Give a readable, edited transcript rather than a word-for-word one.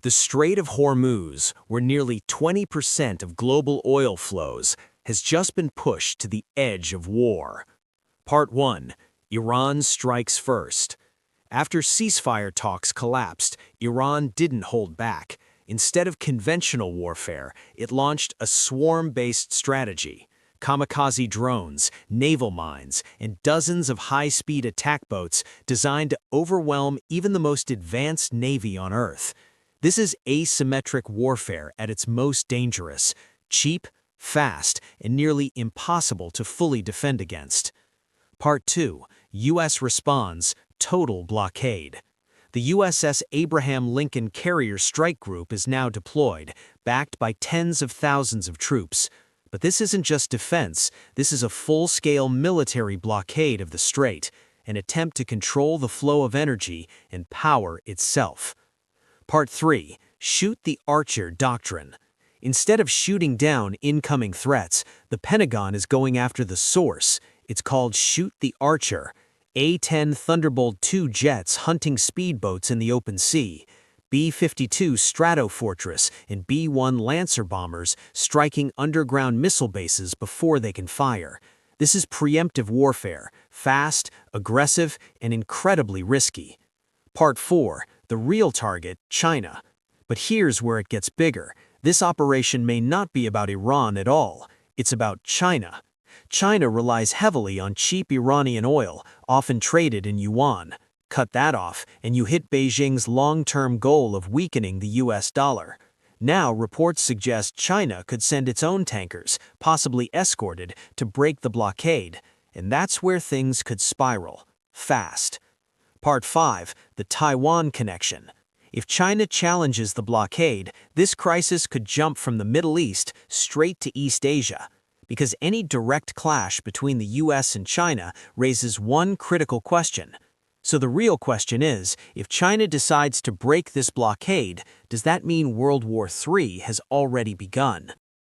The Strait of Hormuz, where nearly 20% of global oil flows, has just been pushed to the edge of war. Part 1. Iran strikes first. After ceasefire talks collapsed, Iran didn't hold back. Instead of conventional warfare, it launched a swarm-based strategy. Kamikaze drones, naval mines, and dozens of high-speed attack boats designed to overwhelm even the most advanced navy on Earth. This is asymmetric warfare at its most dangerous, cheap, fast, and nearly impossible to fully defend against. Part 2. U.S. responds, total blockade. The USS Abraham Lincoln Carrier Strike Group is now deployed, backed by tens of thousands of troops. But this isn't just defense, this is a full-scale military blockade of the strait, an attempt to control the flow of energy and power itself. Part 3. Shoot the Archer doctrine. Instead of shooting down incoming threats, the Pentagon is going after the source. It's called Shoot the Archer. A-10 Thunderbolt II jets hunting speedboats in the open sea. B-52 Stratofortress and B-1 Lancer bombers striking underground missile bases before they can fire. This is preemptive warfare, fast, aggressive, and incredibly risky. Part 4. The real target, China. But here's where it gets bigger. This operation may not be about Iran at all. It's about China. China relies heavily on cheap Iranian oil, often traded in yuan. Cut that off, and you hit Beijing's long-term goal of weakening the US dollar. Now, reports suggest China could send its own tankers, possibly escorted, to break the blockade. And that's where things could spiral. Fast. Part 5. The Taiwan connection. If China challenges the blockade, this crisis could jump from the Middle East straight to East Asia. Because any direct clash between the US and China raises one critical question. So the real question is, if China decides to break this blockade, does that mean World War III has already begun?